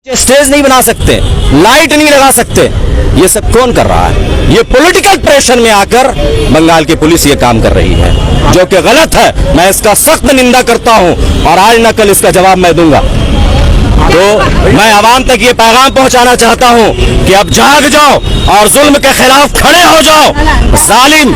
Stage नहीं बना सकते, लाइट नहीं लगा सकते, ये सब कौन कर रहा है? ये पॉलिटिकल प्रेशर में आकर बंगाल की पुलिस ये काम कर रही है, जो कि गलत है। मैं इसका सख्त निंदा करता हूं और आज न कल इसका जवाब मैं दूंगा। तो मैं आवाम तक ये पैगाम पहुंचाना चाहता हूं कि अब जाग जाओ और जुल्म के खिलाफ खड़े हो जाओ। जालिम,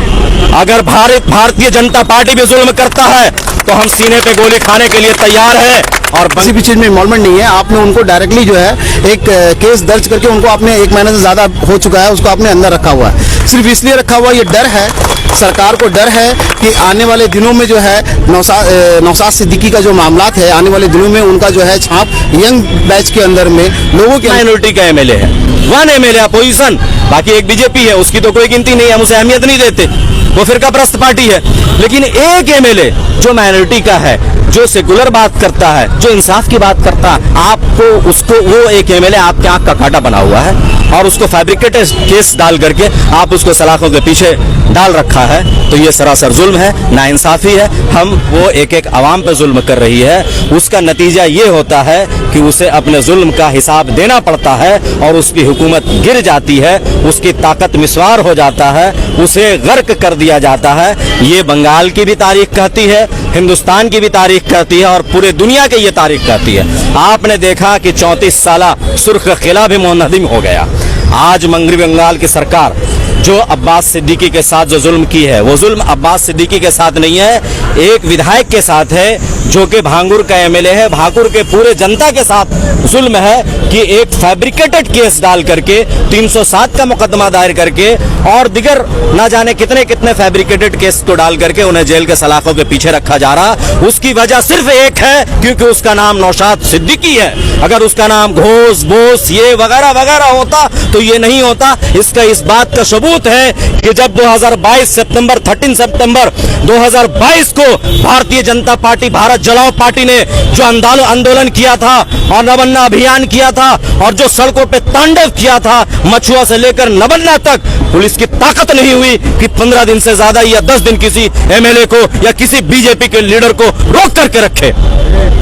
अगर भारतीय जनता पार्टी भी जुल्म करता है तो हम सीने पे गोली खाने के लिए तैयार है। और किसी भी चीज में इन्वॉल्वमेंट नहीं है। आपने उनको डायरेक्टली जो है एक केस दर्ज करके उनको आपने 1 महीने से ज्यादा हो चुका है, उसको आपने अंदर रखा हुआ है। सिर्फ इसलिए रखा हुआ, ये डर है, सरकार को डर है कि आने वाले दिनों में जो है नौशाद सिद्दीकी का जो मामलात है, आने वाले दिनों में उनका जो है छाप यंग बैच के अंदर में लोगों की माइनॉरिटी का एमएलए है, 1 एमएलए अपोजिशन, बाकी एक बीजेपी है, उसकी तो कोई गिनती नहीं है, हम उसे अहमियत नहीं देते, वो फिरकाप्रस्त पार्टी है। लेकिन एक एमएलए जो माइनॉरिटी का है, जो सेकुलर बात करता है, जो इंसाफ की बात करता है, आपको उसको वो एक एमएलए आपके आंख का कांटा बना हुआ है और उसको फैब्रिकेटेड केस डाल करके आप उसको सलाखों के पीछे डाल रखा है। तो ये सरासर जुल्म है, नाइंसाफी है। हम वो एक आवाम पे जुल्म कर रही है, उसका नतीजा ये होता है कि उसे अपने जुल्म का हिसाब देना पड़ता है और उसकी हुकूमत गिर जाती है, उसकी ताकत मिसवार हो जाता है, उसे गर्क कर दिया जाता है। ये बंगाल की भी तारीख कहती है, हिंदुस्तान की भी तारीख कहती है और पूरे दुनिया की ये तारीख कहती है। आपने देखा कि 34 साला सुर्ख किला भी मुनहदिम हो गया। आज मगरबी बंगाल की सरकार जो अब्बास सिद्दीकी के साथ जो जुल्म की है, वो जुल्म अब्बास सिद्दीकी के साथ नहीं है, एक विधायक के साथ है जो कि भांगुर का एमएलए है। भाकुर के पूरे जनता के साथ जुल्म है कि एक फैब्रिकेटेड केस डाल करके 307 का मुकदमा दायर करके और दिगर ना जाने कितने कितने फैब्रिकेटेड केस को डाल करके उन्हें जेल के सलाखों के पीछे रखा जा रहा। उसकी वजह सिर्फ एक है, क्योंकि उसका नाम नौशाद सिद्दीकी है। अगर उसका नाम घोष, बोस, ये वगैरह वगैरह होता तो ये नहीं होता। इसका इस बात का सबूत है कि जब 2022 सितंबर 13 सितंबर 2022 को भारतीय जनता पार्टी, भारत जलाओ पार्टी ने जो आंदोलन किया था और नवन्ना अभियान किया था और जो सड़कों पे तांडव किया था, मछुआ से लेकर नवन्ना तक, पुलिस की ताकत नहीं हुई कि 15 दिन से ज्यादा या 10 दिन किसी एमएलए को या किसी बीजेपी के लीडर को रोक करके रखे।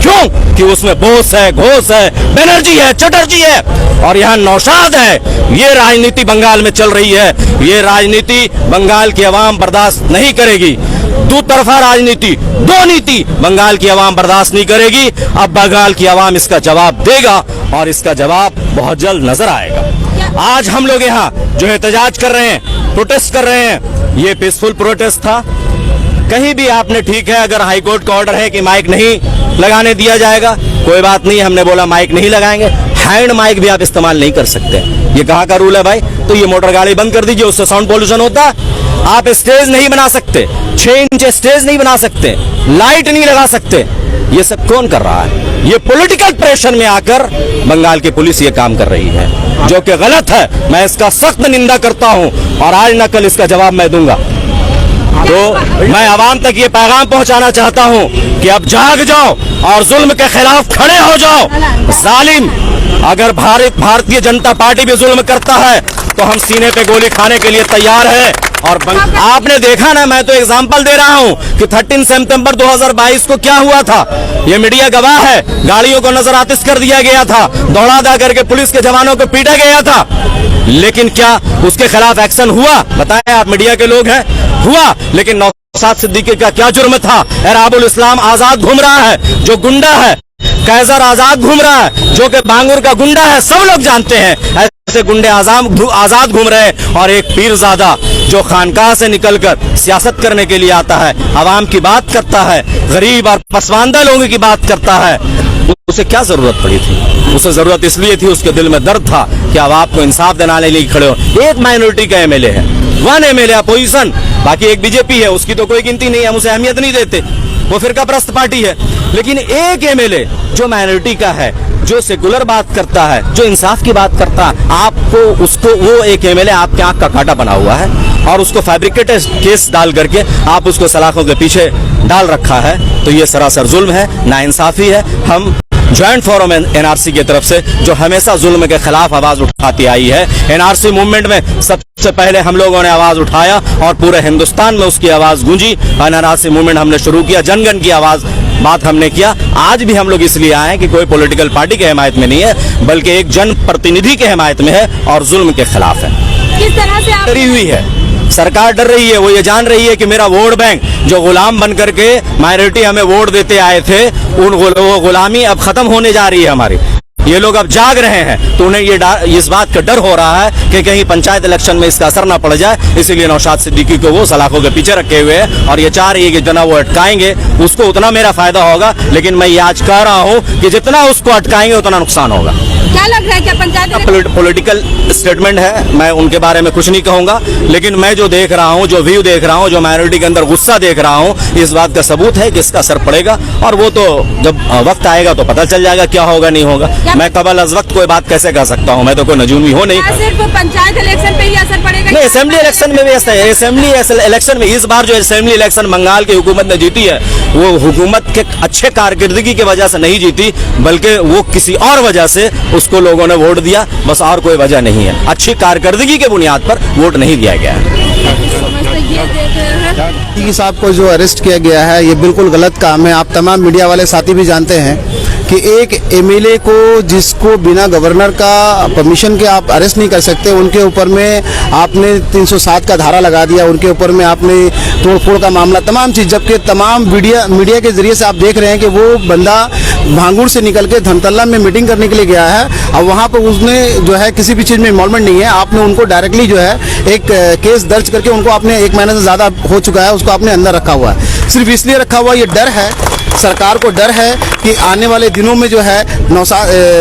क्यों? कि उसमें बोस है, घोष है, बनर्जी है, चटर्जी है और यहाँ नौशाद है। ये राजनीति बंगाल में चल रही है। ये राजनीति बंगाल की आवाम बर्दाश्त नहीं करेगी। दो तरफा राजनीति, दो नीति बंगाल की आवाम बर्दाश्त नहीं करेगी। अब बंगाल की आवाम इसका जवाब देगा और इसका जवाब बहुत जल्द नजर आएगा। आज हम लोग यहाँ जो एहतजाज कर रहे हैं, प्रोटेस्ट कर रहे हैं, ये पीसफुल प्रोटेस्ट था। कहीं भी आपने, ठीक है, अगर हाईकोर्ट का ऑर्डर है कि माइक नहीं लगाने दिया जाएगा, कोई बात नहीं, हमने बोला माइक नहीं लगाएंगे। हैंड माइक भी आप इस्तेमाल नहीं कर सकते। ये कहाँ का रूल है भाई? तो ये मोटर गाड़ी बंद कर दीजिए, उससे साउंड पोल्यूशन होता है। आप स्टेज नहीं बना सकते, 6 इंच स्टेज नहीं बना सकते, लाइट नहीं लगा सकते, ये सब कौन कर रहा है? ये पॉलिटिकल प्रेशर में आकर बंगाल की पुलिस ये काम कर रही है, जो कि गलत है। मैं इसका सख्त निंदा करता हूं और आज न कल इसका जवाब मैं दूंगा। तो मैं आवाम तक ये पैगाम पहुंचाना चाहता हूं कि अब जाग जाओ और जुल्म के खिलाफ खड़े हो जाओ। जालिम, अगर भारतीय जनता पार्टी भी जुल्म करता है तो हम सीने पे गोली खाने के लिए तैयार है। और आपने देखा ना, मैं तो एग्जांपल दे रहा हूं कि 13 सितंबर 2022 को क्या हुआ था, ये मीडिया गवाह है। गाड़ियों को नजर आतिश कर दिया गया था, दौड़ा दा करके पुलिस के जवानों को पीटा गया था, लेकिन क्या उसके खिलाफ एक्शन हुआ? बताएं, आप मीडिया के लोग हैं। हुआ, लेकिन नौशाद सिद्दीकी का क्या जुर्म था? एराबुल इस्लाम आजाद घूम रहा है, जो गुंडा है, कैसर आजाद घूम रहा है, जो कि भांगुर का गुंडा है, सब लोग जानते हैं। ऐसे गुंडे आजाद घूम रहे हैं और एक पीरजादा जो खानकाह से निकलकर सियासत करने के लिए आता है, आवाम की बात करता है, गरीब और पसमानदा लोगों की बात करता है, उसे क्या जरूरत पड़ी थी? उसे जरूरत इसलिए थी, उसके दिल में दर्द था कि अब आपको इंसाफ दिलाने के लिए खड़े हो। एक माइनॉरिटी का एमएलए है, 1 एमएलए अपोजिशन, बाकी एक बीजेपी है, उसकी तो कोई गिनती नहीं है, हम उसे अहमियत नहीं देते, वो फिरकाप्रस्त पार्टी है। लेकिन एक एमएलए जो माइनॉरिटी का है, जो सेकुलर बात करता है, जो इंसाफ की बात करता है, आपको उसको वो एक एमएलए आपके आंख का कांटा बना हुआ है और उसको फैब्रिकेटेड केस डाल करके आप उसको सलाखों के पीछे डाल रखा है। तो ये सरासर जुल्म है, नाइंसाफी है। हम ज्वाइंट फोरम एनआरसी की तरफ से, जो हमेशा जुल्म के खिलाफ आवाज उठाती आई है, एनआरसी मूवमेंट में सबसे पहले हम लोगों ने आवाज उठाया और पूरे हिंदुस्तान में उसकी आवाज गूंजी। एनआरसी मूवमेंट हमने शुरू किया, जनगण की आवाज बात हमने किया। आज भी हम लोग इसलिए आए हैं कि कोई पॉलिटिकल पार्टी के हिमायत में नहीं है, बल्कि एक जन प्रतिनिधि के हिमायत में है और जुल्म के खिलाफ है। किस तरह से आप डरी हुई है सरकार, डर रही है। वो ये जान रही है कि मेरा वोट बैंक जो गुलाम बन करके माइनॉरिटी हमें वोट देते आए थे, वो गुलामी अब खत्म होने जा रही है हमारी। ये लोग अब जाग रहे हैं, तो उन्हें इस बात का डर हो रहा है कि कहीं पंचायत इलेक्शन में इसका असर ना पड़ जाए, इसीलिए नौशाद सिद्दीकी को वो सलाखों के पीछे रखे हुए हैं और ये चाह रही है कि जितना वो अटकाएंगे उसको उतना मेरा फायदा होगा। लेकिन मैं ये आज कह रहा हूं कि जितना उसको अटकाएंगे उतना नुकसान होगा। क्या लग रहा है क्या पंचायत पॉलिटिकल स्टेटमेंट है, मैं उनके बारे में कुछ नहीं कहूंगा, लेकिन मैं जो देख रहा हूं, जो व्यू देख रहा हूं, जो माइनॉरिटी के अंदर गुस्सा देख रहा हूं, इस बात का सबूत है कि इसका असर पड़ेगा। और वो तो जब वक्त आएगा तो पता चल जाएगा क्या होगा नहीं होगा। मैं कबल अज वक्त कोई बात कैसे कर सकता हूं, मैं तो कोई नजूमी हो नहीं। क्या सिर्फ पंचायत इलेक्शन पे ही असर पड़ेगा? नहीं, असेंबली इलेक्शन में भी ऐसा है। असेंबली इलेक्शन में इस बार जो असेंबली इलेक्शन बंगाल की हुकूमत ने जीती है, वो हुकूमत के अच्छे कारकर्दगी की वजह से नहीं जीती, बल्कि वो किसी और वजह से उसको लोगों ने वोट दिया, बस और कोई वजह नहीं है। अच्छी कारकर्दगी के बुनियाद पर वोट नहीं दिया गया है। सिद्दीकी साहब को जो अरेस्ट किया गया है ये बिल्कुल गलत काम है। आप तमाम मीडिया वाले साथी भी जानते हैं कि एक एमएलए को जिसको बिना गवर्नर का परमिशन के आप अरेस्ट नहीं कर सकते, उनके ऊपर में आपने 307 का धारा लगा दिया, उनके ऊपर में आपने तोड़फोड़ का मामला, तमाम चीज़, जबकि तमाम मीडिया के जरिए से आप देख रहे हैं कि वो बंदा भांगुर से निकल के धमतल्ला में मीटिंग करने के लिए गया है और वहाँ पर उसने जो है किसी भी चीज़ में इन्वॉल्वमेंट नहीं है। आपने उनको डायरेक्टली जो है एक केस दर्ज करके उनको आपने 1 महीने से ज़्यादा हो चुका है, उसको आपने अंदर रखा हुआ है। सिर्फ इसलिए रखा हुआ, ये डर है, सरकार को डर है कि आने वाले दिनों में जो है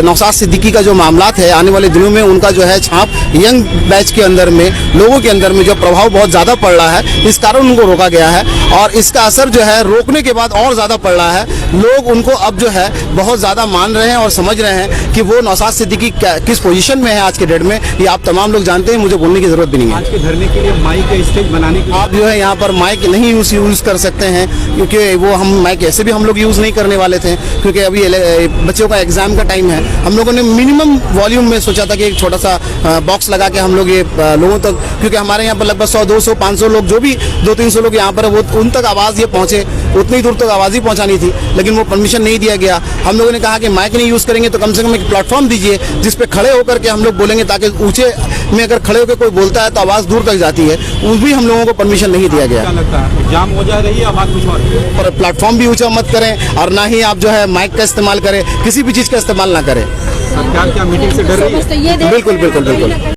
नौशाद सिद्दीकी का जो मामलात है, आने वाले दिनों में उनका जो है छाप यंग बैच के अंदर में, लोगों के अंदर में जो प्रभाव बहुत ज़्यादा पड़ रहा है, इस कारण उनको रोका गया है और इसका असर जो है रोकने के बाद और ज़्यादा पड़ रहा है। लोग उनको अब जो है बहुत ज़्यादा मान रहे हैं और समझ रहे हैं कि वो नौशाद सिद्दीकी किस पोजीशन में है आज के डेट में। ये आप तमाम लोग जानते हैं, मुझे बोलने की ज़रूरत भी नहीं है। आज के धरने के लिए माइक का स्टेज बनाने के लिए आप जो है यहाँ पर माइक नहीं यूज़ कर सकते हैं, क्योंकि वो हम माइक ऐसे भी हम लोग यूज़ नहीं करने वाले थे, क्योंकि अभी बच्चों का एग्जाम का टाइम है। हम लोगों ने मिनिमम वॉल्यूम में सोचा था कि एक छोटा सा बॉक्स लगा के हम लोग ये लोगों तक, क्योंकि हमारे यहाँ पर लगभग 100, 200, 500 लोग, जो भी 200-300 लोग यहाँ पर है, वो उन तक आवाज़ ये पहुँचे, उतनी दूर तक आवाज़ ही पहुँचानी थी, लेकिन वो परमिशन नहीं दिया गया। हम लोगों ने कहा कि माइक नहीं यूज़ करेंगे तो कम से कम एक प्लेटफॉर्म दीजिए जिस पे खड़े होकर के हम लोग बोलेंगे, ताकि ऊंचे में अगर खड़े होकर कोई बोलता है तो आवाज़ दूर तक जाती है। वो भी हम लोगों को परमिशन नहीं दिया गया। क्या लगता है जाम हो जा रही है, आवाज कुछ और प्लेटफॉर्म भी ऊंचा मत करें और ना ही आप जो है माइक का इस्तेमाल करें, किसी भी चीज़ का इस्तेमाल ना करें। सरकार क्या मीटिंग से डर रही है? ये बिल्कुल बिल्कुल बिल्कुल।